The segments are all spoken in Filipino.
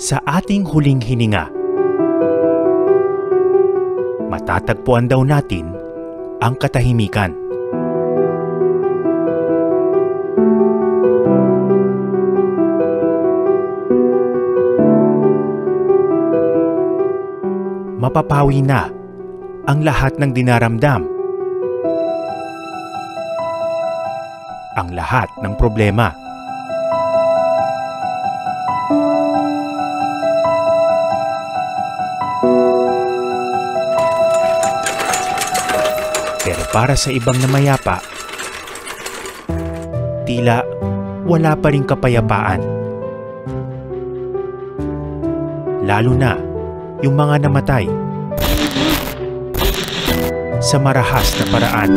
Sa ating huling hininga, matatagpuan daw natin ang katahimikan. Mapapawi na ang lahat ng dinaramdam, ang lahat ng problema. Pero para sa ibang namayapa, tila wala pa ring kapayapaan. Lalo na yung mga namatay sa marahas na paraan.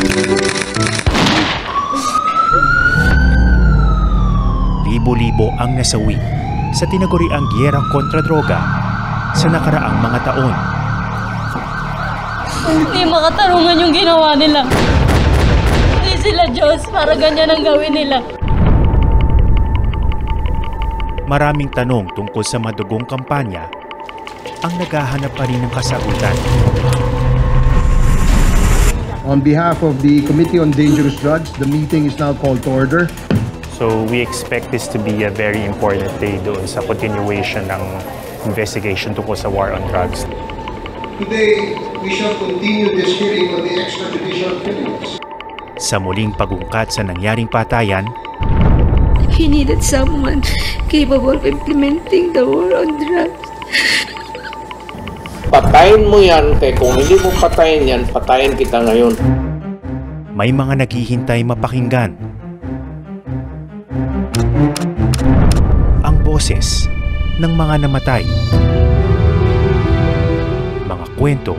Libo-libo ang nasawi sa tinaguriang giyerang kontra droga sa nakaraang mga taon. Hindi makatarungan yung ginawa nila. Hindi sila Diyos para ganyan ang gawin nila. Maraming tanong tungkol sa madugong kampanya ang naghahanap pa rin ng kasagutan. On behalf of the Committee on Dangerous Drugs, the meeting is now called to order. So we expect this to be a very important day doon sa continuation ng investigation tungkol sa war on drugs. Today, we shall continue this hearing on the extrajudicial killings. Sa muling pagungkat sa nangyaring patayan, he needed someone capable of implementing the war on drugs. Patayin mo yan, kaya kung hindi mo patayin yan, patayin kita ngayon. may mga naghihintay mapakinggan. Ang boses ng mga namatay. Mga kwento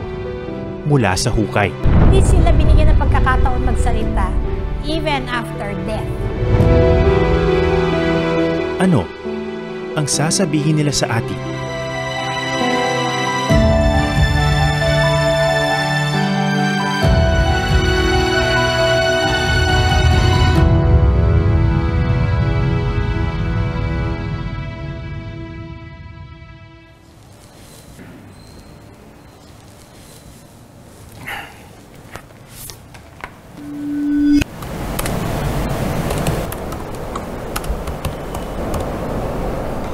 mula sa hukay. Hindi sila binigyan ng pagkakataon magsalita, even after death. Ano ang sasabihin nila sa atin?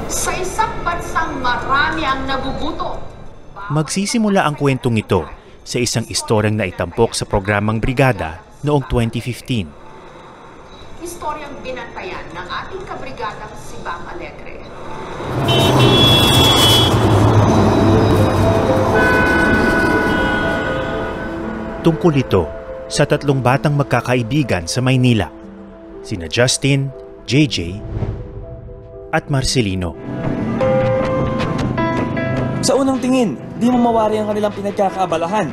Sa isang bansang marami ang nabubuto. Magsisimula ang kwentong ito sa isang istoryang naitampok sa programang Brigada noong 2015. Istoryang binantayan ng ating kabrigadang si Bam Alegre. Tungkol ito sa tatlong batang magkakaibigan sa Maynila, sina Justin, JJ, at Marcelino. Sa unang tingin, di mo mawari ang kanilang pinagkakaabalahan.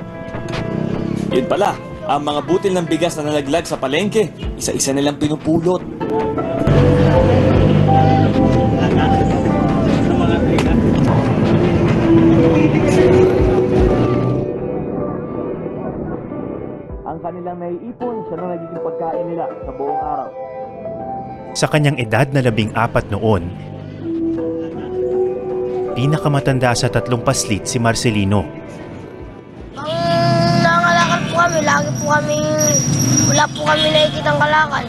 Yun pala, ang mga butil ng bigas na nalaglag sa palengke, isa-isa nilang pinupulot. Ang kanilang naiipon, siya na nagiging pagkain nila sa buong araw. Sa kanyang edad na 14 noon, pinakamatanda sa tatlong paslit si Marcelino. Nangalakal po kami, lagi po kami, wala po kami nakikitang kalakal.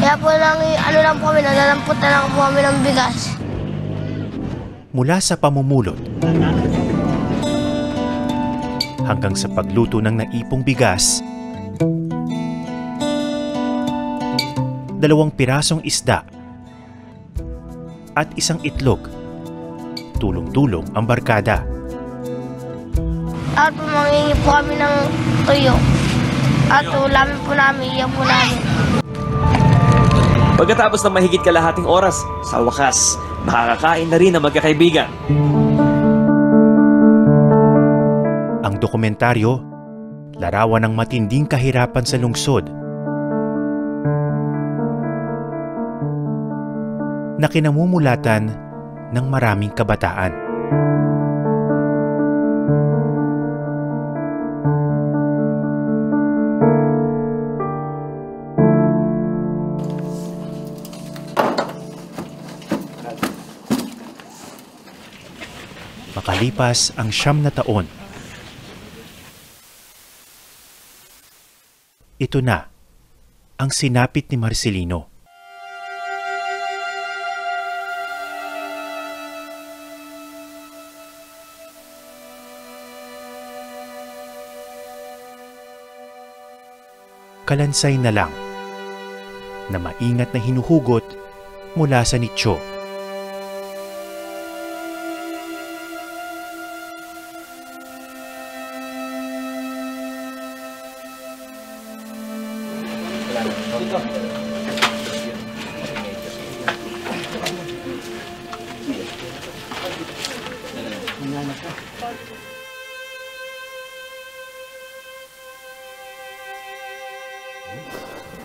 Kaya po lang po kami, nalalampot na lang po kami ng bigas. Mula sa pamumulot hanggang sa pagluto ng naipong bigas, 2 pirasong isda at isang itlog. Tulong-tulong ang barkada. At po mangingi po kami ng tuyo. At ulamin po namin, iyan po namin. Pagkatapos ng mahigit kalahating oras, sa wakas, makakakain na rin ang magkakaibigan. Ang dokumentaryo, larawan ng matinding kahirapan sa lungsod na kinamumulatan ng maraming kabataan. Makalipas ang 9 na taon, ito na ang sinapit ni Marcelino. Kalansay na lang na maingat na hinuhugot mula sa nicho.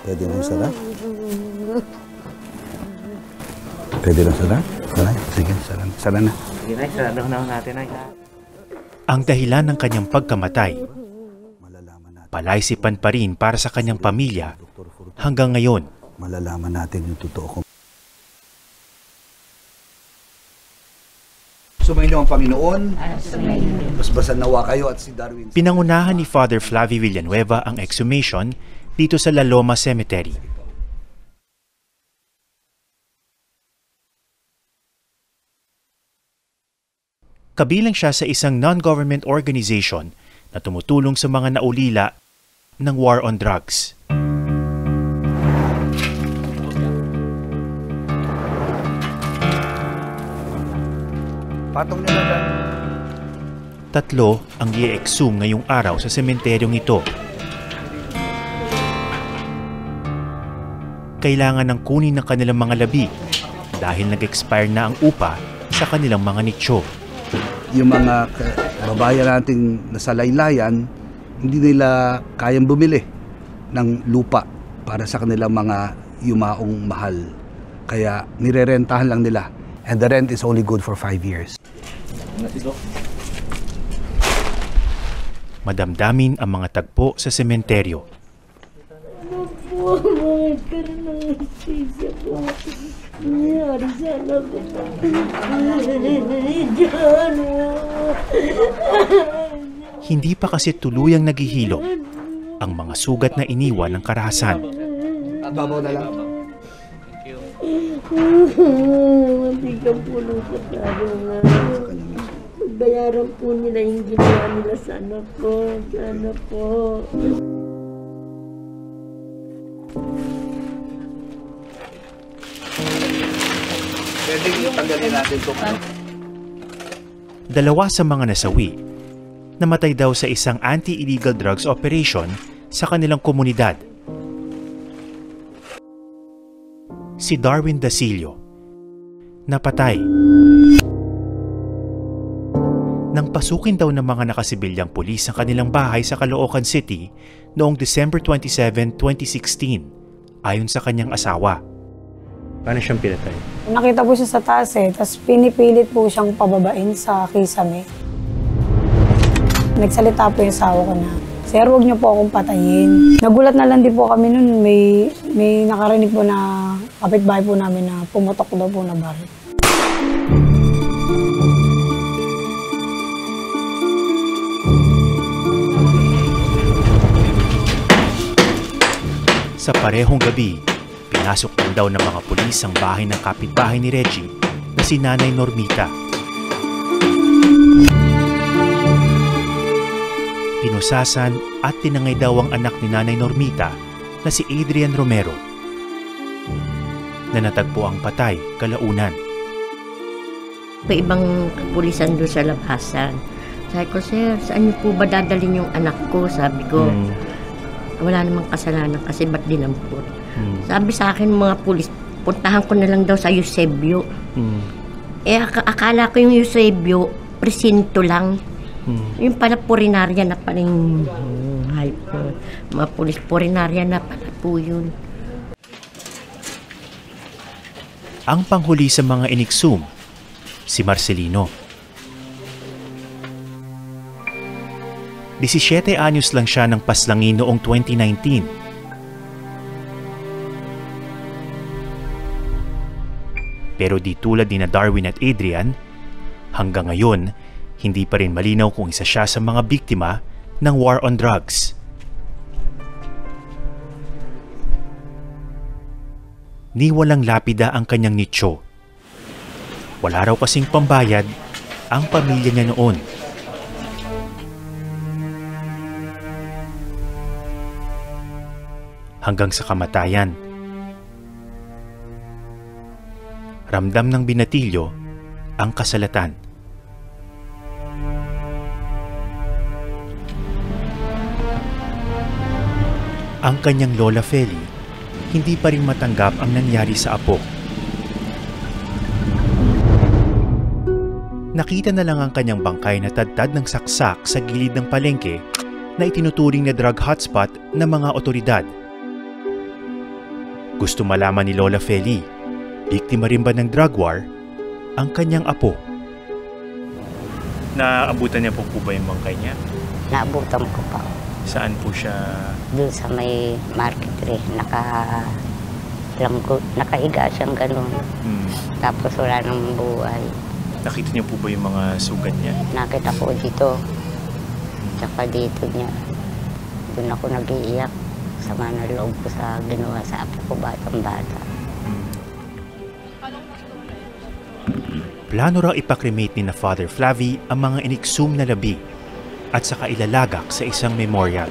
Pwede lang sara? Pwede lang sara? Sige, sara na. Sige na, sarado na natin ay. Ang dahilan ng kanyang pagkamatay, palaisipan pa rin para sa kanyang pamilya hanggang ngayon. Malalaman natin yung totoo. Sumainyo ang Panginoon. Basbasan nawa kayo at si Darwin. Pinangunahan ni Father Flavie Villanueva ang exhumation dito sa La Loma Cemetery. Kabilang siya sa isang non-government organization na tumutulong sa mga naulila ng war on drugs. Patong nila dyan. 3 ang i-exhume ngayong araw sa sementeryong ito. Kailangan ng kunin ng kanilang mga labi dahil nag-expire na ang upa sa kanilang mga nicho. Yung mga babayan nating nasa laylayan, hindi nila kayang bumili ng lupa para sa kanilang mga yumaong mahal. Kaya nirerentahan lang nila. And the rent is only good for 5 years. Madamdamin ang mga tagpo sa sementeryo. Bakit ka rin ang sisa po? Nangyari sa anak ko. Hindi pa kasi tuluyang naghihilom ang mga sugat na iniwan ng karahasan. Babaw na lang. Hindi kang puno sa plano nga. Bayaran po nila yung ginawa nila sa anak ko. Sa anak ko. Pwede tanggalin natin ito. 2 sa mga nasawi, namatay daw sa isang anti-illegal drugs operation sa kanilang komunidad. Si Darwin Dasilio, napatay nang pasukin daw ng mga nakasibilyang pulis ang kanilang bahay sa Caloocan City noong December 27, 2016, ayon sa kanyang asawa. Paano siyang pinatay? Nakita po siya sa taas tapos pinipilit po siyang pababain sa kisame. Nagsalita po yung asawa ko na, "Sir, huwag niyo po akong patayin." Nagulat na lang din po kami nun, may nakarinig po na kapitbahay po namin na pumutok daw po na baril. Sa parehong gabi, pinasok din daw ng mga pulis ang bahay ng kapitbahay ni Reggie na si Nanay Normita. Pinusasan at tinangay daw ang anak ni Nanay Normita na si Adrian Romero na natagpo ang patay kalaunan. May ibang kapulisan doon sa labasan. Sabi ko, "Sir, saan niyo po ba dadalhin yung anak ko?" Sabi ko, "Wala namang kasalanan kasi ba't dinampot?" Sabi sa akin mga pulis, puntahan ko na lang daw sa Eusebio. Akala ko yung Eusebio, presinto lang. Yung pala purinarya na pala yung mga pulis purinarya na pala po yun. Ang panghuli sa mga inexhum, si Marcelino. 17 anyos lang siya nang paslangin noong 2019. Pero di tulad ni na Darwin at Adrian, hanggang ngayon, hindi pa rin malinaw kung isa siya sa mga biktima ng war on drugs. Ni walang lapida ang kanyang nicho. Wala raw kasing pambayad ang pamilya niya noon. Hanggang sa kamatayan. Ramdam ng binatilyo ang kasalatan. Ang kanyang lola Feli, hindi pa rin matanggap ang nangyari sa apo. Nakita na lang ang kanyang bangkay na tadtad ng saksak sa gilid ng palengke na itinuturing na drug hotspot ng mga otoridad. Gusto malaman ni Lola Feli, biktima rin ba ng drug war ang kanyang apo? Naabutan niya po ba yung bangkay niya? Naabutan ko pa. Saan po siya? Doon sa may market rin. Nakahiga siyang ganun. Tapos wala nang buhay. Nakita niyo po ba yung mga sugat niya? Nakita ko dito. Tsaka dito niya. Doon ako nag-iiyak. Sama na loob ko sa ginawa sa apo ko batang-bata. Plano raw ipakremate ni na Father Flavie ang mga iniksum na labi at saka ilalagak sa isang memorial.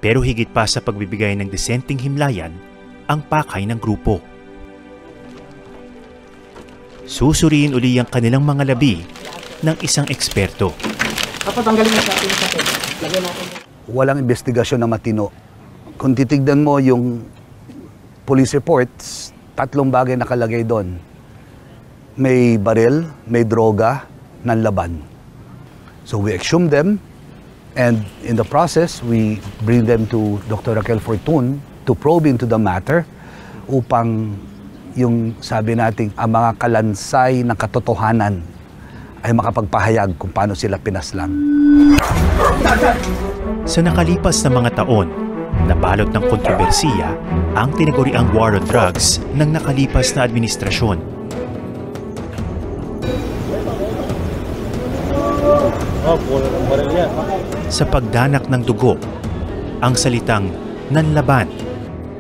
Pero higit pa sa pagbibigay ng disenteng himlayan, ang pakay ng grupo. Susuriin uli ang kanilang mga labi ng isang eksperto. Papatanggalin mo sa atin yung sakit. Lagyan natin. Walang investigasyon na matino. Kung titignan mo yung police reports, 3 bagay nakalagay doon. May baril, may droga, nanlaban. So we exhume them, and in the process, we bring them to Dr. Raquel Fortun to probe into the matter upang yung sabi nating ang mga kalansay ng katotohanan ay makapagpahayag kung paano sila pinaslang. Sa nakalipas na mga taon, nabalot ng kontrobersiya ang tinaguriang war on drugs ng nakalipas na administrasyon. Sa pagdanak ng dugo, ang salitang nanlaban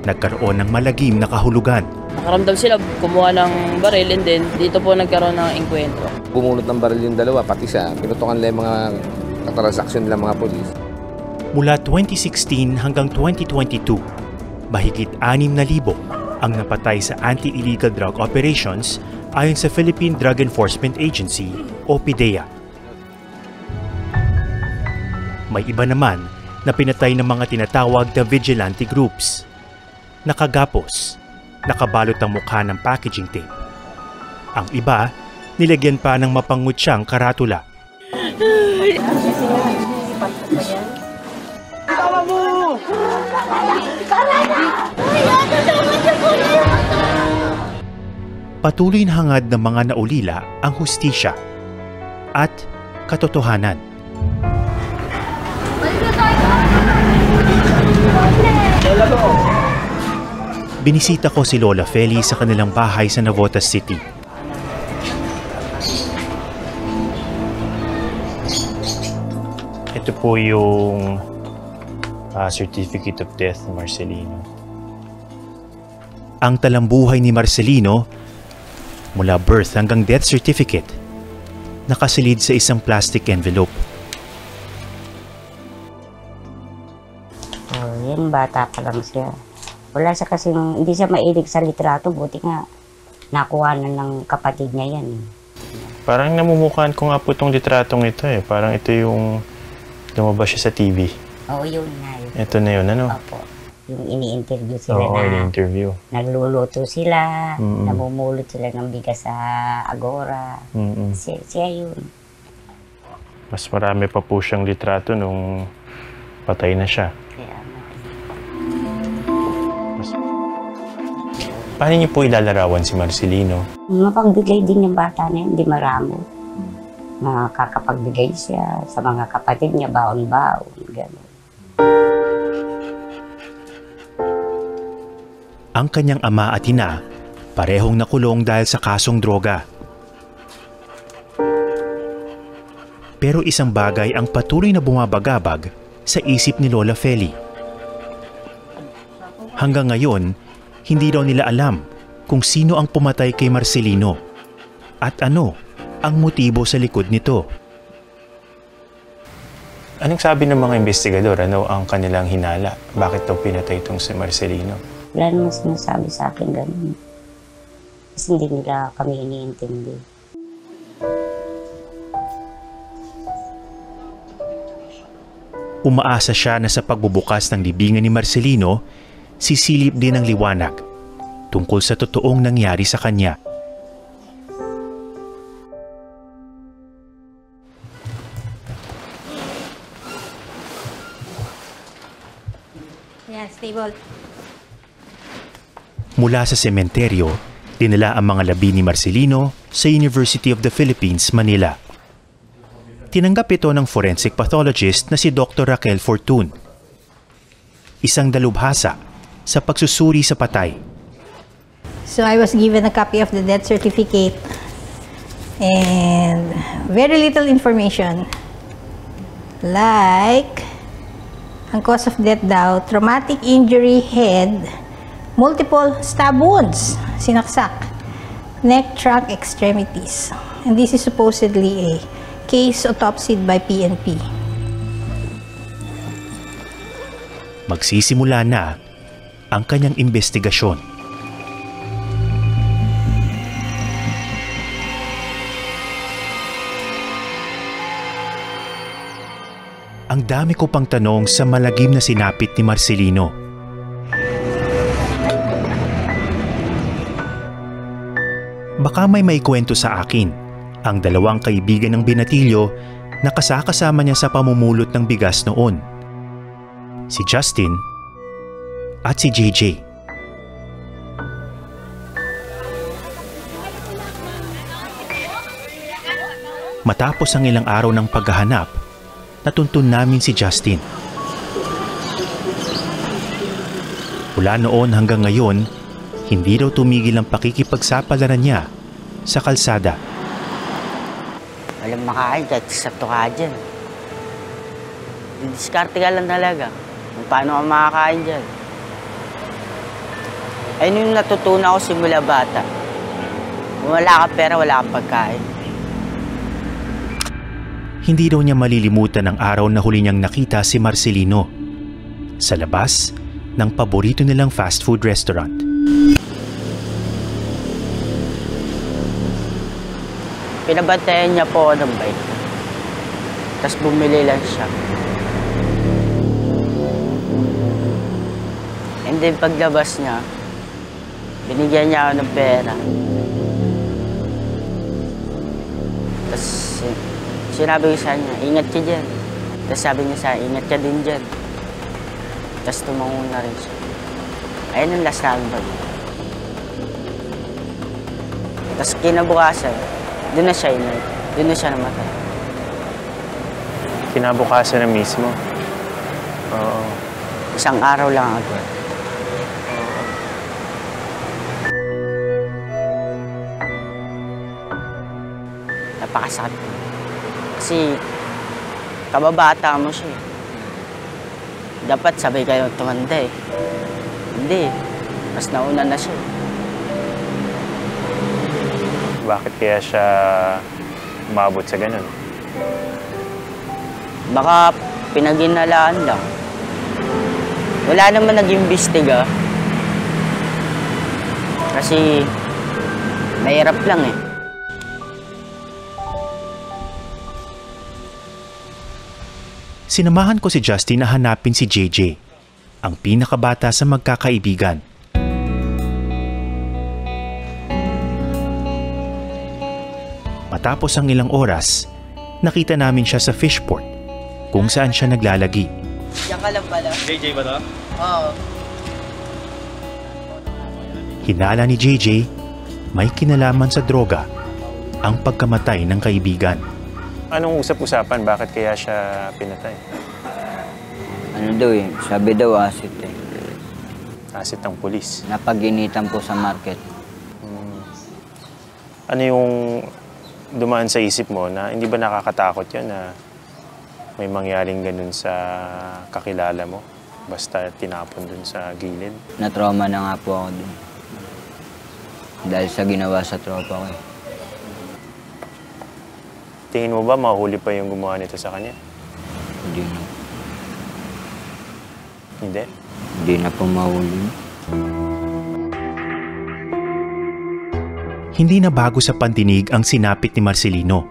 nagkaroon ng malagim na kahulugan. Nakaramdam sila, kumuha ng baril, and then dito po nagkaroon ng engkwentro. Bumunot ng baril yung dalawa, pati siya. Pinutukan nila yung mga katransaksyon nila mga polis. Mula 2016 hanggang 2022, mahigit 6,000 ang napatay sa anti-illegal drug operations ayon sa Philippine Drug Enforcement Agency o PDEA. May iba naman na pinatay ng mga tinatawag na vigilante groups. Nakagapos, nakabalot ang mukha ng packaging tape. Ang iba, nilagyan pa ng mapangutsang karatula. Patuloy na hangad ng mga naulila ang hustisya at katotohanan. Binisita ko si Lola Feli sa kanilang bahay sa Navotas City. Ito po yung certificate of death ni Marcelino. Ang talambuhay ni Marcelino, mula birth hanggang death certificate, nakasilid sa isang plastic envelope. Yung bata pa lang siya. Wala siya kasing, hindi siya mailig sa litrato, buti nga nakuha na ng kapatid niya yan. Parang namumukhaan ko nga po itong litratong ito eh. Parang ito yung lumabas siya sa TV. Oo, yun na yun. Ito na yun, ano? Opo. Yung ini-interview sila Oo, ini-interview. Nagluluto sila, namumulot sila ng bigas sa Agora. Siya yun. Mas marami pa po siyang litrato nung patay na siya. Paano niyo po ilalarawan si Marcelino? Mapagbigay din yung bata na yun, di maramo. Makakapagbigay siya sa mga kapatid niya, baon-baon, gano'n. Ang kanyang ama at ina, parehong nakulong dahil sa kasong droga. Pero isang bagay ang patuloy na bumabagabag sa isip ni Lola Feli. Hanggang ngayon, hindi daw nila alam kung sino ang pumatay kay Marcelino at ano ang motibo sa likod nito. Anong sabi ng mga investigador? Ano ang kanilang hinala? Bakit daw pinatay itong si Marcelino? Wala namang sinasabi sa akin ganun. Kasi hindi nila kami iniintindi. Umaasa siya na sa pagbubukas ng libingan ni Marcelino, sisilip din ang liwanag tungkol sa totoong nangyari sa kanya. Yan, stable. Mula sa sementeryo, dinala ang mga labi ni Marcelino sa University of the Philippines, Manila. Tinanggap ito ng forensic pathologist na si Dr. Raquel Fortun. Isang dalubhasa sa pagsusuri sa patay. So I was given a copy of the death certificate and very little information. Like, ang cause of death daw, traumatic injury head, multiple stab wounds, sinaksak, neck, trunk, extremities. And this is supposedly a case autopsied by PNP. Magsisimula na ang kanyang investigasyon. Ang dami ko pang tanong sa malagim na sinapit ni Marcelino. Baka may maikwento sa akin ang dalawang kaibigan ng Binatilyo na kasama niya sa pamumulot ng bigas noon. Si Justin at si JJ. Matapos ang ilang araw ng paghahanap, natuntun namin si Justin. Mula noon hanggang ngayon, hindi daw tumigil ang pakikipagsapalaran niya sa kalsada. Walang makain kahit sakto ka dyan. Didiskarte ka lang talaga kung paano ka makakain dyan. Ayun yung natutunan ko simula bata. Kung wala ka pera, wala kang pagkain. Hindi daw niya malilimutan ang araw na huli niyang nakita si Marcelino sa labas ng paborito nilang fast food restaurant. Pinabantayan niya po ako ng bike. Tapos bumili lang siya. And then paglabas niya, binigyan niya ako ng pera. Tapos sinabi ko sa kanya, ingat ka dyan. Tapos sabi niya sa akin, ingat ka din dyan. Tapos tumango na rin siya. Ayun ang last na album. Tapos kinabukasan, doon na siya inay. Doon na siya namatay. Kinabukasan na mismo? Oo. Isang araw lang agad. Napakasakit. Kasi kababata mo siya. Dapat sabay kayo tumanda eh. Hindi. Mas nauna na siya. Bakit kaya siya umabot sa ganun? Baka pinaghinalaan lang. Wala naman nag-imbestiga. Kasi mahirap lang eh. Sinamahan ko si Justin na hanapin si JJ, ang pinakabata sa magkakaibigan. Matapos ang ilang oras, nakita namin siya sa fishport kung saan siya naglalagi. Diyan ka lang pala. JJ ba to? Oo. Hinala ni JJ, may kinalaman sa droga ang pagkamatay ng kaibigan. Anong usap-usapan? Bakit kaya siya pinatay? Ano daw eh, sabi daw asit eh. Asit ng pulis? Napag-initan po sa market. Ano yung dumaan sa isip mo na hindi ba nakakatakot yun na may mangyaring ganun sa kakilala mo? Basta tinapon dun sa gilid. Na-trauma na nga po ako dun. Dahil sa ginawa sa tropa ko. Tingin mo ba mahuli pa yung gumawa nito sa kanya? Hindi na. Hindi? Hindi na po mahuli. Hindi na bago sa pandinig ang sinapit ni Marcelino.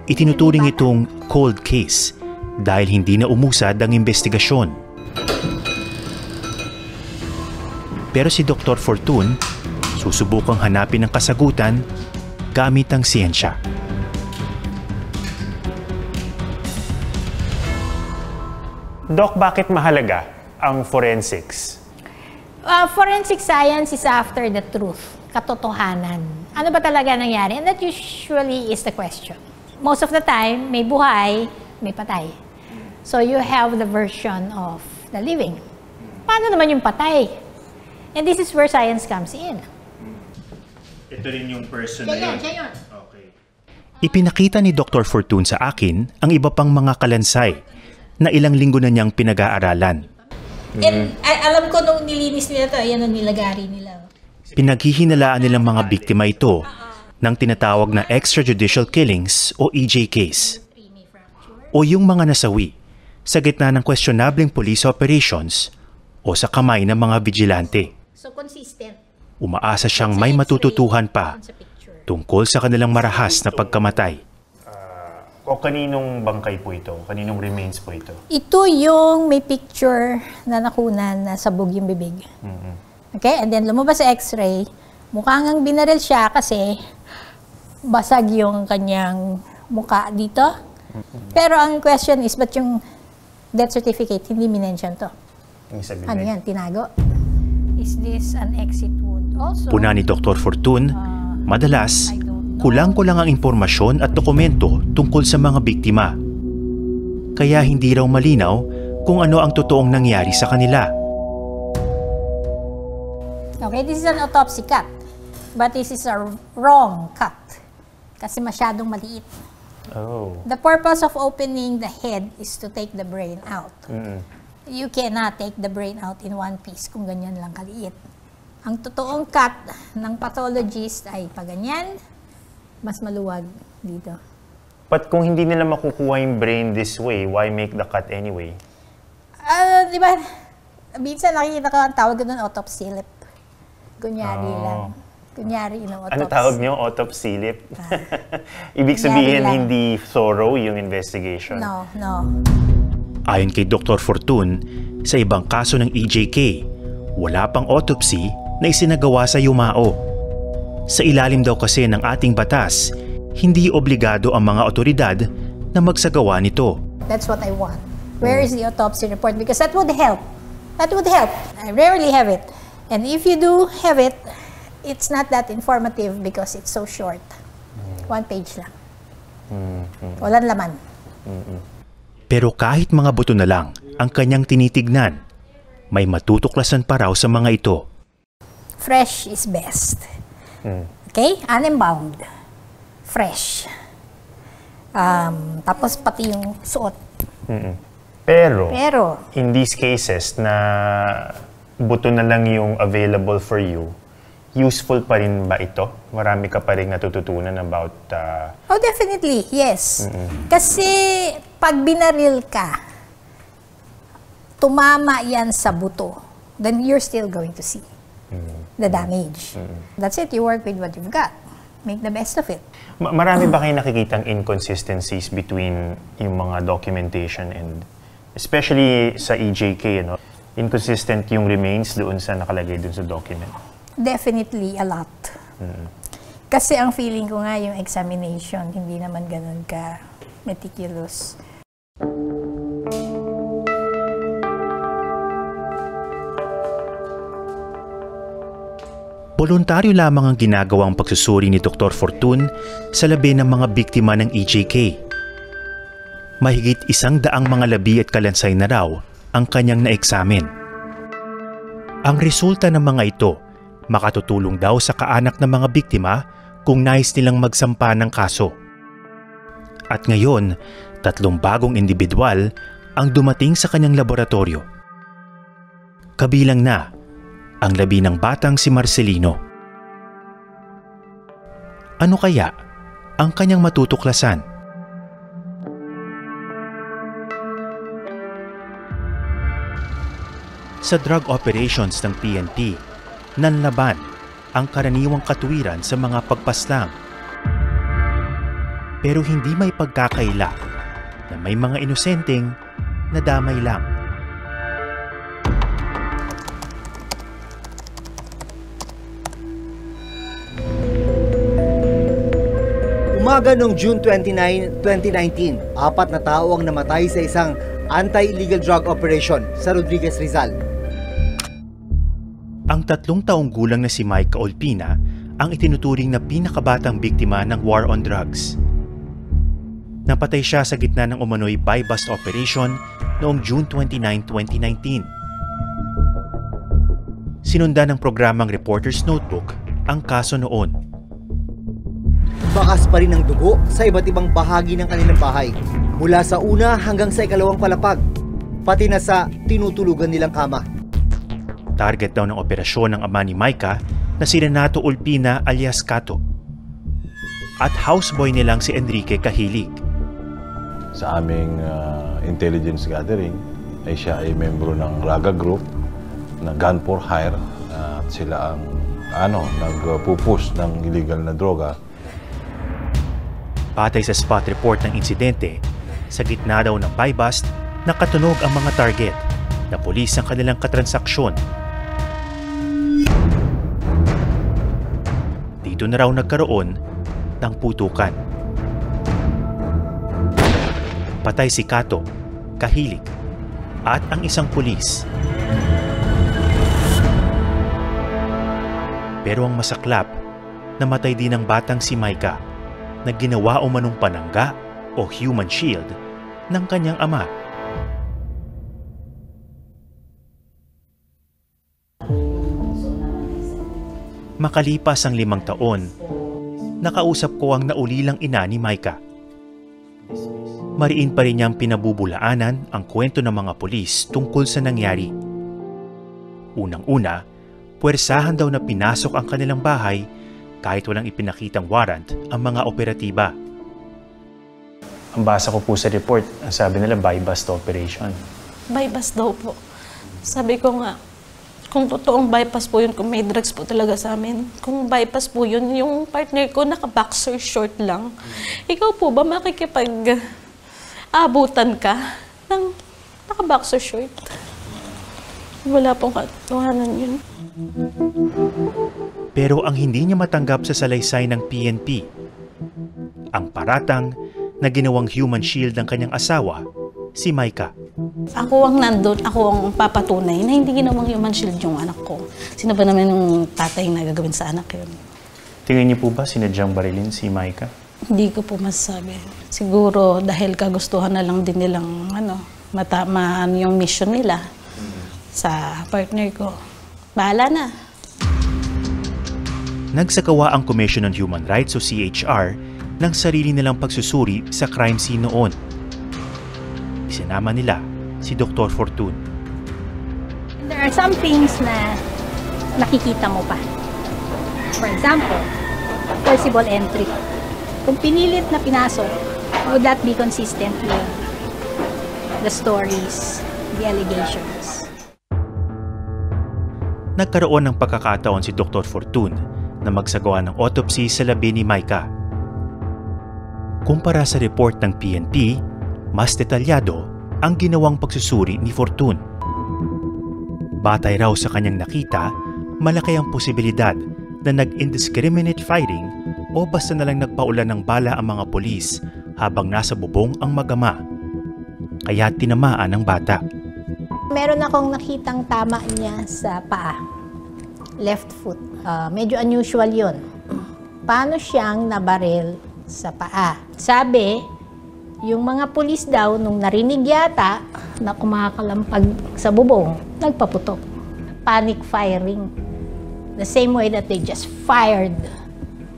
Itinuturing itong cold case dahil hindi na umusad ang investigasyon. Pero si Dr. Fortun susubukang hanapin ang kasagutan gamit ang siyensya. Doc, bakit mahalaga ang forensics? Forensic science is after the truth, katotohanan. Ano ba talaga nangyari? And that usually is the question. Most of the time, may buhay, may patay. So you have the version of the living. Paano naman yung patay? And this is where science comes in. Ito rin yung person na yun. Ipinakita ni Dr. Fortun sa akin ang iba pang mga kalansay na ilang linggo na niyang pinag-aaralan. And alam ko nung nilinis nila ito, yan ang nilagari nila. Pinaghihinalaan nilang mga biktima ito ng tinatawag na extrajudicial killings o EJ case. O yung mga nasawi sa gitna ng questionableng police operations o sa kamay ng mga vigilante. So consistent. Umaasa siyang may matututuhan pa tungkol sa kanilang marahas na pagkamatay. O kaninong bangkay po ito? Kaninong remains po ito? Ito yung may picture na nakunan na sabog yung bibig. Okay? And then lumabas sa x-ray, mukhang ang binaril siya kasi basag yung kanyang mukha dito. Pero ang question is, ba't yung death certificate hindi minention to? Ano yan? Tinago? Is this an exit wound? Also, Puna ni Dr. Fortun, madalas, kulang-kulang ang impormasyon at dokumento tungkol sa mga biktima. Kaya hindi raw malinaw kung ano ang totoong nangyari sa kanila. okay, this is an autopsy cut. But this is a wrong cut. Kasi masyadong maliit. Oh. The purpose of opening the head is to take the brain out. You cannot take the brain out in one piece kung ganyan lang kaliit. Ang totoong cut ng pathologist ay paganyan, mas maluwag dito. But kung hindi nila makukuha yung brain this way, why make the cut anyway? Di ba, minsan nakikita ko ang tawag doon autopsy lip. Kunyari lang. Kunyari, autopsy. Ano tawag niyo? Autopsy lip? Ibig sabihin, hindi thorough yung investigation? No. Ayon kay Dr. Fortun, sa ibang kaso ng EJK, wala pang autopsy na isinagawa sa yumao. Sa ilalim daw kasi ng ating batas, hindi obligado ang mga otoridad na magsagawa nito. That's what I want. Where is the autopsy report? Because that would help. That would help. I rarely have it. And if you do have it, it's not that informative because it's so short. 1 page lang. Walang laman. Pero kahit mga buto na lang ang kanyang tinitignan, may matutuklasan pa raw sa mga ito. Fresh is best. Okay? Unembowed. Fresh. Tapos pati yung suot. Pero, in these cases na buto na lang yung available for you, useful pa rin ba ito? Marami ka pa rin natututunan about... Oh, definitely. Yes. Kasi pag binaril ka, tumama yan sa buto, then you're still going to see the damage. That's it. You work with what you've got. Make the best of it. Marami ba kayo nakikitang inconsistencies between yung mga documentation and especially sa EJK, inconsistent yung remains doon sa nakalagay doon sa document? Definitely a lot. Kasi ang feeling ko nga yung examination, hindi naman ganun ka meticulous. Voluntaryo lamang ang ginagawang pagsusuri ni Dr. Fortun sa labi ng mga biktima ng EJK. Mahigit 100 mga labi at kalansay na raw ang kanyang naeksamin. Ang resulta ng mga ito makatutulong daw sa kaanak ng mga biktima kung nais nilang magsampa ng kaso. At ngayon, 3 bagong individual ang dumating sa kanyang laboratorio. Kabilang na ang 11 batang si Marcelino. Ano kaya ang kanyang matutuklasan? Sa drug operations ng PNP, nanlaban ang karaniwang katuwiran sa mga pagpaslang. Pero hindi may pagkakaila na may mga inosenteng nadamay lang. Umaga noong June 29, 2019, 4 na tao ang namatay sa isang anti-illegal drug operation sa Rodriguez, Rizal. Ang 3 taong gulang na si Micah Olpina ang itinuturing na pinakabatang biktima ng war on drugs. Napatay siya sa gitna ng umano'y buy-bust operation noong June 29, 2019. Sinundan ng programang Reporter's Notebook ang kaso noon. Bakas pa rin ang dugo sa iba't ibang bahagi ng kanilang bahay, mula sa una hanggang sa 2nd palapag, pati na sa tinutulugan nilang kama. Target daw ng operasyon ng ama ni Micah na si Renato Olpina alias Kato at houseboy nilang si Enrique Kahilig. Sa aming intelligence gathering ay siya ay membro ng Raga Group na gun for hire at sila ang nagpupush ng illegal na droga. Patay sa spot report ng insidente, sa gitna daw ng buy-bust, nakatunog ang mga target na pulis ang kanilang katransaksyon. Dito na raw nagkaroon ng putukan. Patay si Kato, Kahilig, at ang isang pulis. Pero ang masaklap, namatay din ang batang si Micah na ginawa o manong panangga o human shield ng kanyang ama. Makalipas ang 5 taon, nakausap ko ang naulilang ina ni Micah. Mariin pa rin niyang pinabubulaanan ang kwento ng mga pulis tungkol sa nangyari. Unang-una, puwersahan daw na pinasok ang kanilang bahay kahit walang ipinakitang warrant ang mga operatiba. Ang basa ko po sa report, ang sabi nila buy-bust operation. Bypass daw po. Sabi ko nga, kung totoong bypass po yun, kung may drugs po talaga sa amin, kung bypass po yun, yung partner ko naka-boxer short lang. Ikaw po ba makikipag-abutan ka ng naka-boxer short? Wala pong katotohanan yun. Pero ang hindi niya matanggap sa salaysay ng PNP, ang paratang na ginawang human shield ng kanyang asawa, si Micah. Ako ang nandun, ako ang papatunay na hindi ginawang human shield yung anak ko. Sino ba naman yung tatay na gagawin sa anak yun? Tingin niyo po ba sinadyang barilin si Micah? Hindi ko po masasabi. Siguro dahil kagustuhan na lang din nilang yung mission nila sa partner ko. Bahala na. Nagsagawa ang Commission on Human Rights o CHR ng sarili nilang pagsusuri sa crime scene noon. Isinama nila si Dr. Fortun. There are some things na nakikita mo pa. For example, forcible entry. Kung pinilit na pinasok, would that be consistent with the stories, the allegations? Nagkaroon ng pagkakataon si Dr. Fortun na magsagawa ng autopsy sa labi ni Micah. Kumpara sa report ng PNP, mas detalyado ang ginawang pagsusuri ni Fortun. Batay raw sa kanyang nakita, malaki ang posibilidad na nag-indiscriminate firing o basta na lang nagpaulan ng bala ang mga pulis habang nasa bubong ang mag-ama. Kaya tinamaan ang bata. Meron akong nakitang tama niya sa paa. Left foot. Medyo unusual yun. Paano siyang nabaril sa paa? Sabi, yung mga pulis daw, nung narinig yata na kumakalampag sa bubong, nagpaputok. Panic firing. The same way that they just fired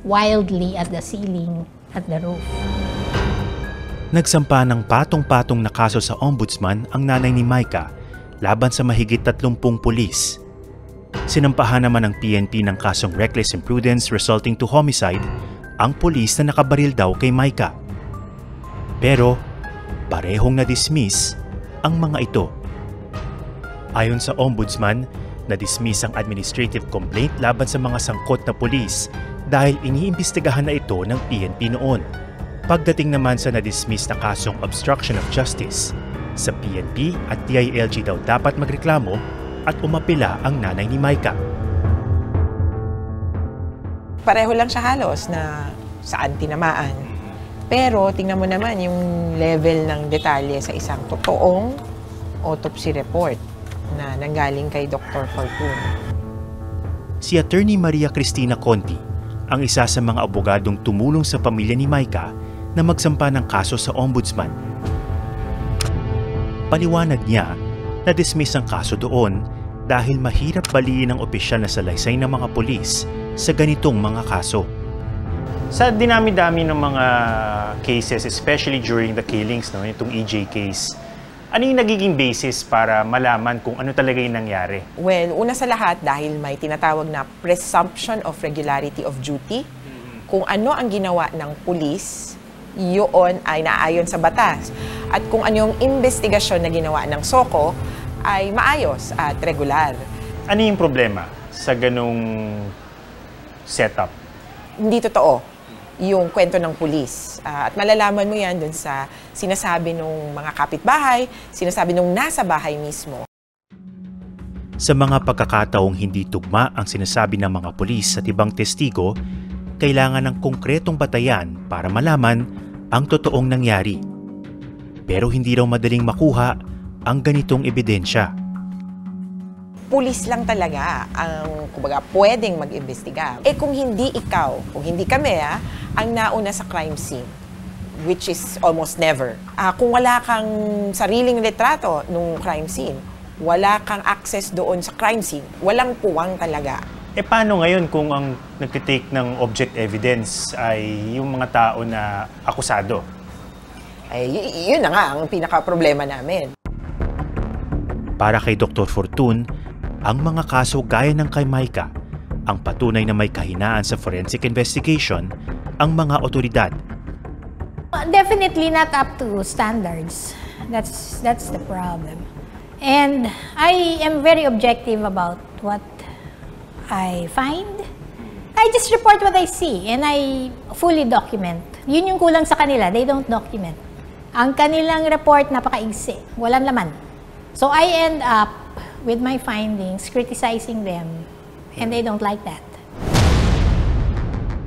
wildly at the ceiling at the roof. Nagsampa ng patong-patong na kaso sa ombudsman ang nanay ni Micah laban sa mahigit 30 pulis. Sinampahan naman ng PNP ng kasong reckless imprudence resulting to homicide ang pulis na nakabaril daw kay Micah. Pero parehong na-dismiss ang mga ito. Ayon sa ombudsman, na-dismiss ang administrative complaint laban sa mga sangkot na pulis dahil iniimbestigahan na ito ng PNP noon. Pagdating naman sa na-dismiss na kasong obstruction of justice, sa PNP at DILG daw dapat magreklamo at umapila ang nanay ni Micah. Pareho lang siya halos na saan tinamaan. Pero tingnan mo naman yung level ng detalye sa isang totoong autopsy report na nanggaling kay Dr. Fortun. Si Attorney Maria Cristina Conti ang isa sa mga abogadong tumulong sa pamilya ni Micah na magsampa ng kaso sa ombudsman. Paliwanag niya na dismiss ang kaso doon dahil mahirap baliin ang opisyal na salaysay ng mga pulis sa ganitong mga kaso. Sa dinami-dami ng mga cases, especially during the killings, no, itong EJ case, ano yung nagiging basis para malaman kung ano talaga yung nangyari? Well, una sa lahat, dahil may tinatawag na presumption of regularity of duty, kung ano ang ginawa ng pulis, yun ay naayon sa batas. At kung ano yung investigasyon na ginawa ng SOCO, ay maayos at regular. Ano yung problema sa ganung setup? Hindi totoo yung kwento ng pulis. At malalaman mo yan dun sa sinasabi ng mga kapitbahay, sinasabi ng nasa bahay mismo. Sa mga pagkakataong hindi tugma ang sinasabi ng mga pulis at ibang testigo, kailangan ng konkretong batayan para malaman ang totoong nangyari. Pero hindi raw madaling makuha ang ganitong ebidensya. Pulis lang talaga ang, kumbaga, pwedeng mag-imbestiga. Kung hindi ikaw, kung hindi kami, ang nauna sa crime scene, which is almost never. Kung wala kang sariling retrato nung crime scene, wala kang access doon sa crime scene, walang puwang talaga. Paano ngayon kung ang nagtitake ng object evidence ay yung mga tao na akusado? Yun na nga ang pinaka-problema namin. Para kay Dr. Fortun, ang mga kaso gaya ng kay Micah, ang patunay na may kahinaan sa forensic investigation ang mga otoridad. Definitely not up to standards. That's the problem. And I am very objective about what I find. I just report what I see and I fully document. Yun yung kulang sa kanila, they don't document. Ang kanilang report napakaigsi, walang laman. So I end up with my findings criticizing them and they don't like that.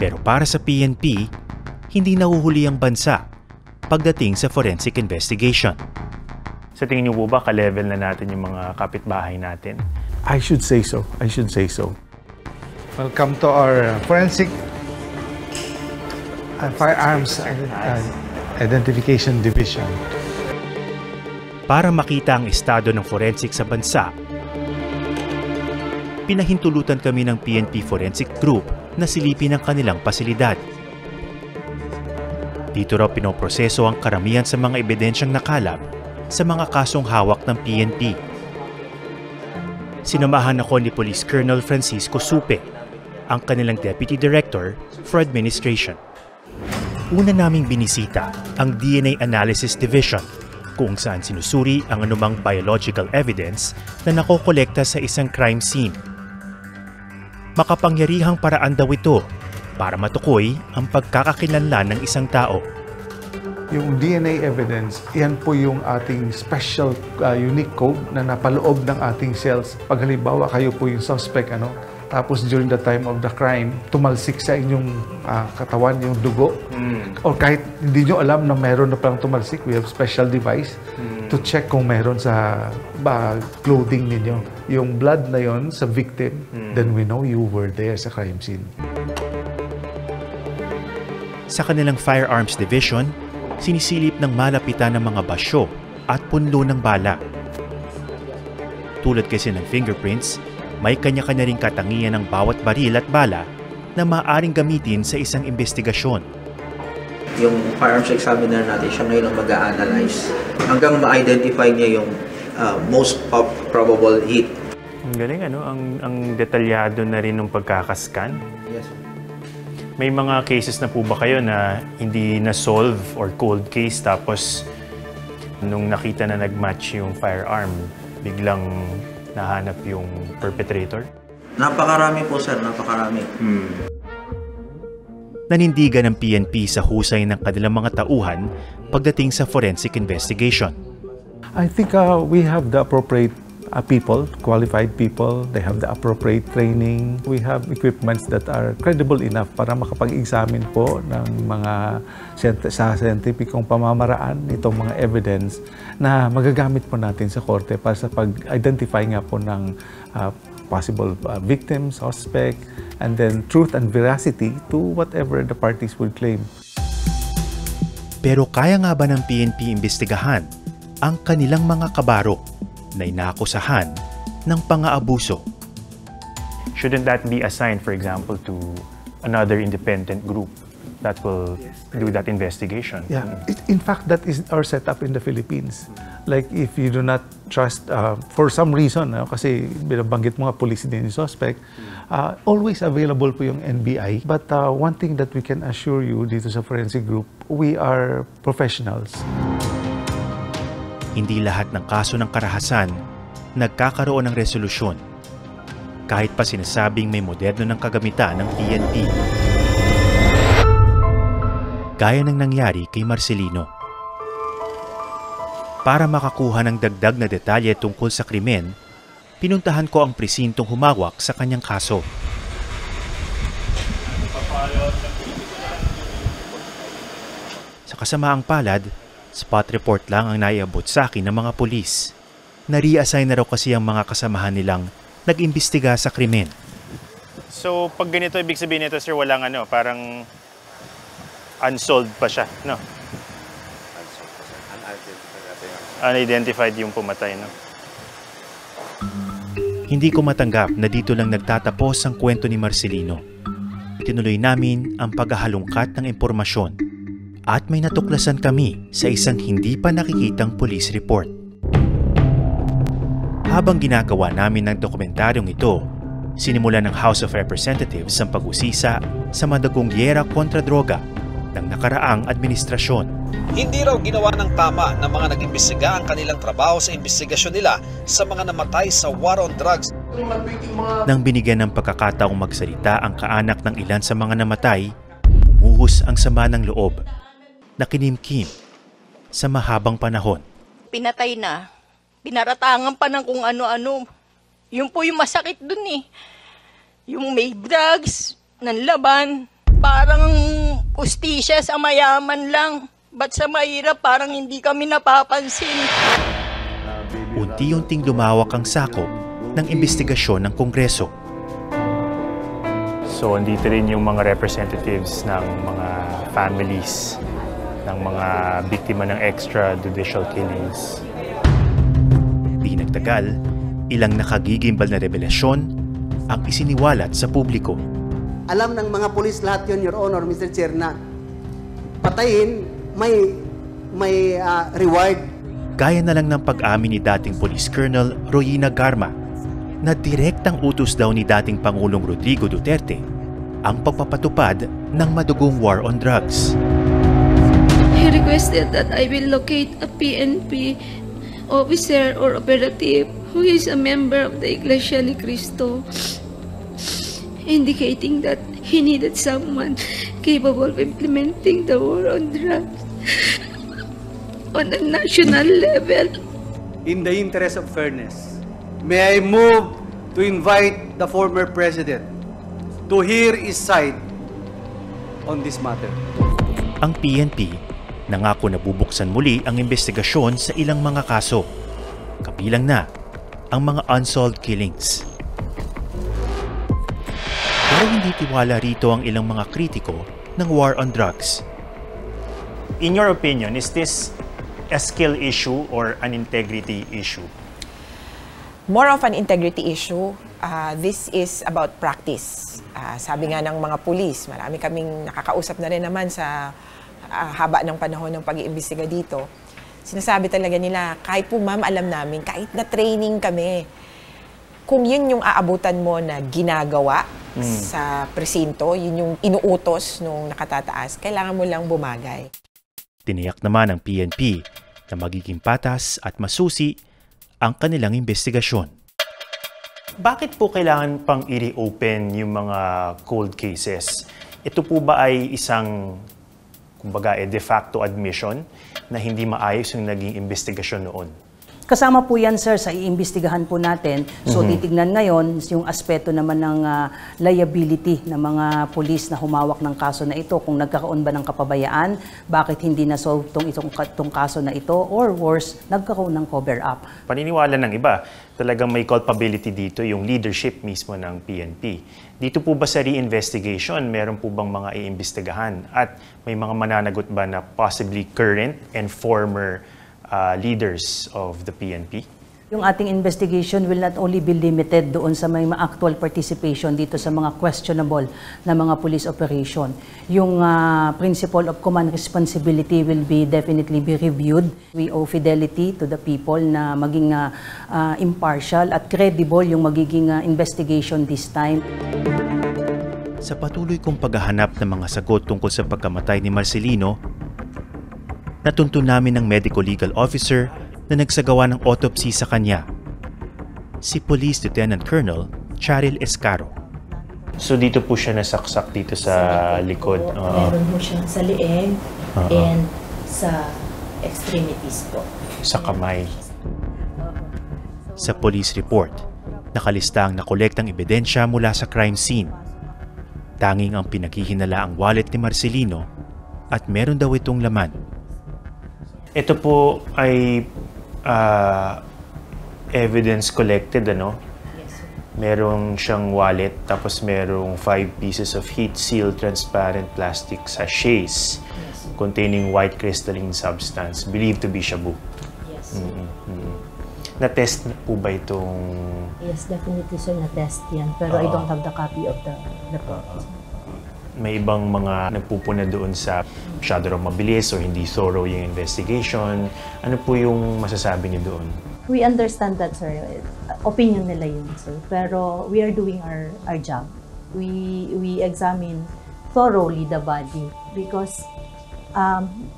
Pero para sa PNP, hindi nahuhuli ang bansa pagdating sa forensic investigation. Sa tingin niyo po ba ka-level na natin yung mga kapitbahay natin? I should say so. Welcome to our forensic firearms identification division. Para makita ang estado ng forensic sa bansa, pinahintulutan kami ng PNP Forensic Group na silipin ang kanilang pasilidad. Dito raw pinoproseso ang karamihan sa mga ebidensyang nakalap sa mga kasong hawak ng PNP. Sinamahan ako ni Police Colonel Francisco Supe, ang kanilang Deputy Director for Administration. Una naming binisita ang DNA Analysis Division kung saan sinusuri ang anumang biological evidence na nakokolekta sa isang crime scene. Makapangyarihang paraan daw ito para matukoy ang pagkakakilanlan ng isang tao. Yung DNA evidence, yan po yung ating special unique code na napaloob ng ating cells. Pag halimbawa kayo po yung suspect, tapos during the time of the crime, tumalsik sa inyong katawan yung dugo. O kahit hindi nyo alam na meron na palang tumalsik, we have special device to check kung meron sa clothing ninyo. Yung blood na yon sa victim, then we know you were there sa crime scene. Sa kanilang Firearms Division, sinisilip ng malapitan ng mga basyo at punlo ng bala. Tulad kasi ng fingerprints, may kanya-kanya ring katangian ng bawat baril at bala na maaaring gamitin sa isang investigasyon. Yung firearms examiner natin, siya ngayon ang mag-a-analyze hanggang ma-identify niya yung most probable hit. Ang galing, ano? Ang detalyado na rin ng pagkakascan. Yes. May mga cases na po ba kayo na hindi na-solve or cold case tapos nung nakita na nag-match yung firearm, biglang nahanap yung perpetrator? Napakarami po, sir. Napakarami. Nanindigan ng PNP sa husay ng kanilang mga tauhan pagdating sa forensic investigation. I think we have the appropriate people, qualified people. They have the appropriate training. We have equipments that are credible enough para makapag-examine po ng mga sa scientificong pamamaraan itong mga evidence na magagamit po natin sa korte para sa pag-identify nga po ng possible victims, suspect, and then truth and veracity to whatever the parties would claim. Pero kaya nga ba ng PNP imbestigahan ang kanilang mga kabaro na inaakusahan ng pang-aabuso? Shouldn't that be assigned, for example, to another independent group that will do that investigation? Yeah, in fact, that is our setup in the Philippines. Like if you do not trust, for some reason, kasi binabanggit mo nga police din yung suspect, always available po yung NBI. But one thing that we can assure you dito sa forensic group, we are professionals. Hindi lahat ng kaso ng karahasan nagkakaroon ng resolusyon. Kahit pa sinasabing may moderno ng kagamitan ng PNP. Gaya ng nangyari kay Marcelino. Para makakuha ng dagdag na detalye tungkol sa krimen, pinuntahan ko ang presintong humawak sa kanyang kaso. Sa kasamaang palad, spot report lang ang naiabot sa akin ng mga pulis. Na-reassign na raw kasi ang mga kasamahan nilang nag-imbestiga sa krimen. So, pag ganito, ibig sabihin nito, sir, walang parang unsolved pa siya, no? Unidentified yung pumatay, no? Hindi ko matanggap na dito lang nagtatapos ang kwento ni Marcelino. Tinuloy namin ang paghahalungkat ng impormasyon at may natuklasan kami sa isang hindi pa nakikitang police report. Habang ginagawa namin ng dokumentaryong ito, sinimula ng House of Representatives ang pag-usisa sa madagong giyera kontra droga ng nakaraang administrasyon. Hindi raw ginawa ng tama ng mga nag-imbestiga ang kanilang trabaho sa investigasyon nila sa mga namatay sa war on drugs. Nang binigyan ng pagkakataong magsalita ang kaanak ng ilan sa mga namatay, bumuhos ang sama ng loob na kinimkim sa mahabang panahon. Pinatay na, pinaratangan pa ng kung ano-ano. Yun po yung masakit dun eh. Yung may drugs, nanlaban, parang ustisya sa mayaman lang. Ba't sa mahirap parang hindi kami napapansin? Unti-unting lumawak ang sakop ng investigasyon ng Kongreso. So, andito rin yung mga representatives ng mga families ng mga biktima ng extrajudicial killings. Di nagtagal, ilang nakagigimbal na revelasyon ang isiniwalat sa publiko. Alam ng mga pulis lahat yun, Your Honor, Mr. Chair, na patayin may reward. Gaya na lang ng pag-amin ni dating Police Colonel Royina Garma na direktang utos daw ni dating Pangulong Rodrigo Duterte ang pagpapatupad ng madugong war on drugs. He requested that I will locate a PNP officer or operative who is a member of the Iglesia ni Cristo, indicating that he needed someone capable of implementing the war on drugs on a national level. In the interest of fairness, may I move to invite the former president to hear his side on this matter. Ang PNP nangako na bubuksan muli ang investigasyon sa ilang mga kaso, kabilang na ang mga unsolved killings. Pero hindi tiwala rito ang ilang mga kritiko ng war on drugs. In your opinion, is this a skill issue or an integrity issue? More of an integrity issue. This is about practice. Sabi nga ng mga pulis, marami kaming nakakausap na rin naman sa haba ng panahon ng pag-iimbestiga dito. Sinasabi talaga nila, kahit po ma'am, alam namin, kahit na training kami, kung yun yung aabutan mo na ginagawa sa presinto, yun yung inuutos nung nakatataas, kailangan mo lang bumagay. Tiniyak naman ng PNP na magiging patas at masusi ang kanilang investigasyon. Bakit po kailangan pang i-reopen yung mga cold cases? Ito po ba ay isang, kumbaga, de facto admission na hindi maayos yung naging investigasyon noon? Kasama po yan, sir, sa iimbestigahan po natin. So, titignan ngayon yung aspeto naman ng liability ng mga pulis na humawak ng kaso na ito. Kung nagkakaroon ba ng kapabayaan, bakit hindi na-solve itong kaso na ito, or worse, nagkakaroon ng cover-up. Paniniwala ng iba, talagang may culpability dito yung leadership mismo ng PNP. Dito po ba sa reinvestigation, meron po bang mga iimbestigahan? At may mga mananagot ba na possibly current and former leaders of the PNP? Yung ating investigation will not only be limited doon sa may actual participation dito sa mga questionable na mga police operation. Yung principle of command responsibility will be definitely be reviewed. We owe fidelity to the people na maging impartial at credible yung magiging investigation this time. Sa patuloy kong paghahanap ng mga sagot tungkol sa pagkamatay ni Marcelino, natuntun namin ng medical legal officer na nagsagawa ng autopsy sa kanya, si Police Lieutenant Colonel Charil Escaro. So dito po siya nasaksak dito sa likod? Meron po siya sa leeg and sa extremities po. Sa kamay. Sa police report, nakalista ang nakolektang ebidensya mula sa crime scene. Tanging ang pinaghihinala ang wallet ni Marcelino at meron daw itong laman. Ito po ay evidence collected, ano? Yes, sir. Merong siyang wallet, tapos merong 5 pieces of heat-sealed transparent plastic sachets containing white crystalline substance believed to be shabu. Yes. Na-test na po ba itong... Yes, definitely, sir. Na-test yan. Pero I don't have the copy of the report. May ibang mga nagpupuna doon sa masyado raw mabilis o hindi thorough yung investigation. Ano po yung masasabi niyo doon? We understand that, sir. Opinion nila yun, sir. Pero we are doing our job. We examine thoroughly the body because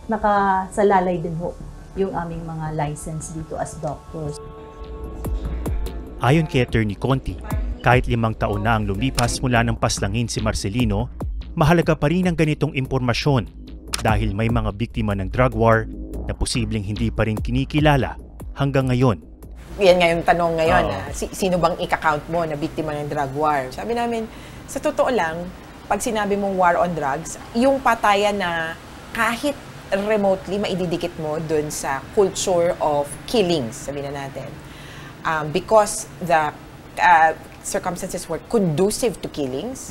nakasalalay din ho yung aming mga license dito as doctors. Ayon kay Attorney Conti, kahit 5 taon na ang lumipas mula ng paslangin si Marcelino, mahalaga pa rin ang ganitong impormasyon dahil may mga biktima ng drug war na posibleng hindi pa rin kinikilala hanggang ngayon. Yan nga yung tanong ngayon, sino bang ika-count mo na biktima ng drug war? Sabi namin, sa totoo lang, pag sinabi mong war on drugs, yung patayan na kahit remotely maididikit mo dun sa culture of killings, sabi na natin. Because the circumstances were conducive to killings,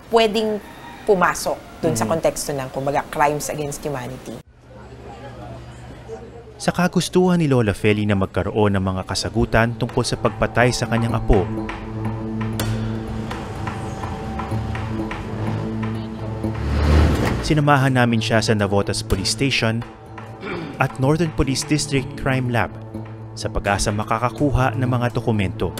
pwedeng pumasok dun sa konteksto ng, kumbaga, crimes against humanity. Sa kagustuhan ni Lola Feli na magkaroon ng mga kasagutan tungkol sa pagpatay sa kanyang apo, sinamahan namin siya sa Navotas Police Station at Northern Police District Crime Lab sa pag-asa makakakuha ng mga dokumento.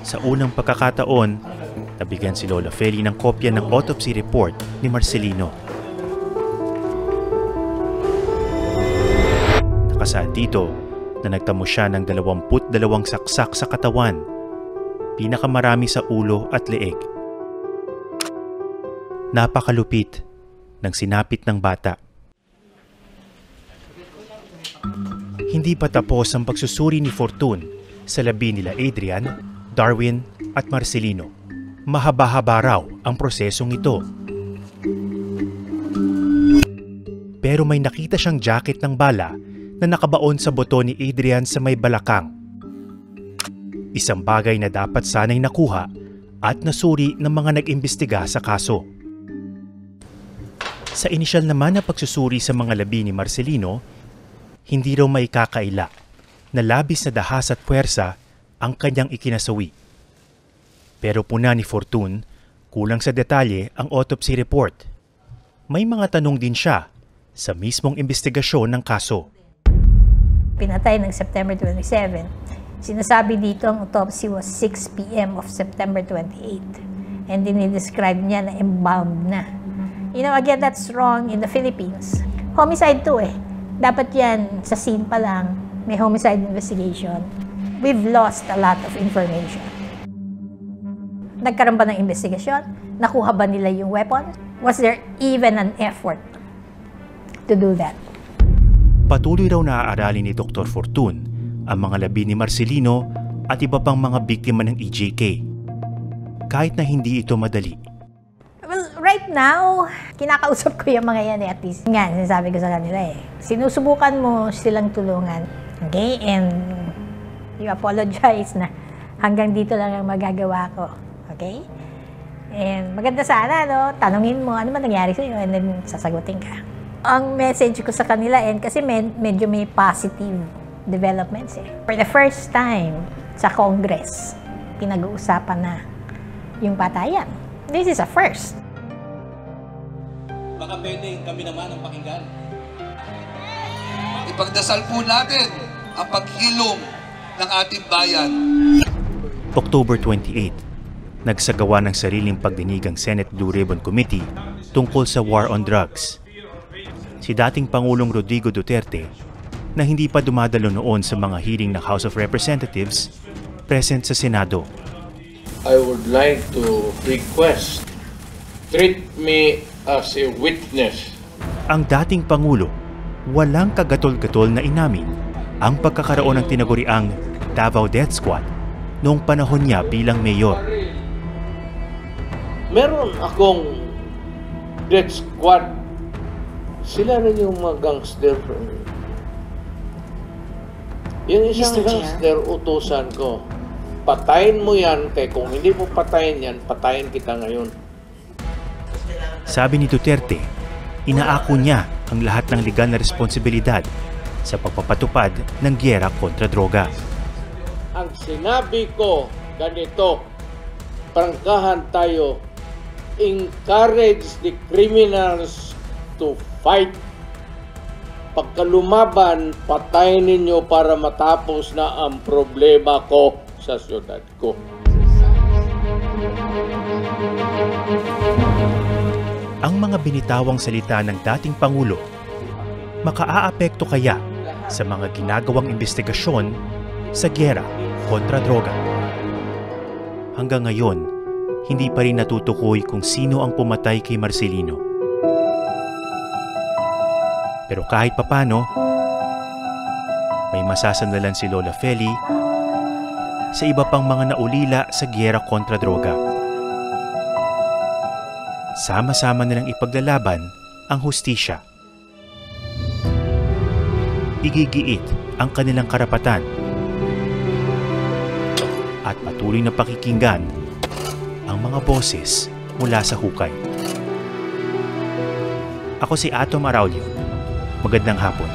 Sa unang pagkakataon, nabigyan si Lola Feli ng kopya ng autopsy report ni Marcelino. Nakasaad dito na nagtamo siya ng 22 saksak sa katawan, pinakamarami sa ulo at leeg. Napakalupit ng sinapit ng bata. Hindi pa tapos ang pagsusuri ni Fortune sa labi nila Adrian, Darwin at Marcelino. Mahaba-haba raw ang prosesong ito. Pero may nakita siyang jacket ng bala na nakabaon sa buto ni Adrian sa may balakang. Isang bagay na dapat sanay nakuha at nasuri ng mga nag-imbestiga sa kaso. Sa inisyal naman na pagsusuri sa mga labi ni Marcelino, hindi raw may kakaila na labis na dahas at puwersa ang kanyang ikinasawi. Pero puna ni Fortun, kulang sa detalye ang autopsy report. May mga tanong din siya sa mismong investigasyon ng kaso. Pinatay ng September 27. Sinasabi dito ang autopsy was 6 p.m. of September 28. And dinidescribe niya na embalmed na. You know, again, that's wrong in the Philippines. Homicide to eh. Dapat yan sa scene pa lang, may homicide investigation. We've lost a lot of information. Nagkaroon ba ng investigasyon? Nakuha ba nila yung weapon? Was there even an effort to do that? Patuloy raw naaaralin ni Dr. Fortun ang mga labi ni Marcelino at iba pang mga biktima ng EJK. Kahit na hindi ito madali. Well, right now, kinakausap ko yung mga yan at least. Nga, sinasabi ko sa kanila eh. Sinusubukan mo silang tulungan. Okay? And you apologize na hanggang dito lang ang magagawa ko. Okay? And maganda sana, no? Tanungin mo, ano man nangyari sa'yo? And then, sasagutin ka. Ang message ko sa kanila, and kasi medyo may positive developments eh. For the first time sa Congress, pinag-uusapan na yung patayan. This is a first. Baka pwede kami naman ang pakinggan. Ipagdasal po natin ang paghilom ng ating bayan. October 28, nagsagawa ng sariling pagdinig ang Senate Blue Ribbon Committee tungkol sa war on drugs. Si dating Pangulong Rodrigo Duterte, na hindi pa dumadalo noon sa mga hearing ng House of Representatives, present sa Senado. I would like to request, treat me as a witness. Ang dating Pangulo, walang kagatol-gatol na inamin ang pagkakaroon ng tinaguriang Davao Death Squad noong panahon niya bilang mayor. Meron akong death squad. Sila rin yung mga gangster. Yung isang gangster, utusan ko. Patayin mo yan, kaya kung hindi mo patayin yan, patayin kita ngayon. Sabi ni Duterte, inaako niya ang lahat ng legal na responsibilidad sa pagpapatupad ng giyera kontra droga. Ang sinabi ko, ganito, prangkahan tayo, encourage the criminals to fight. Pagka lumaban, patayin ninyo para matapos na ang problema ko sa syudad ko. Ang mga binitawang salita ng dating Pangulo, makaaapekto kaya sa mga ginagawang investigasyon sa giyera kontra droga? Hanggang ngayon, hindi pa rin natutukoy kung sino ang pumatay kay Marcelino. Pero kahit papano, may masasandalan si Lola Feli sa iba pang mga naulila sa giyera kontra droga. Sama-sama nilang ipaglalaban ang hustisya. Igigiit ang kanilang karapatan at patuloy na pakikinggan ang mga boses mula sa hukay. Ako si Atom Araulio. Magandang hapon.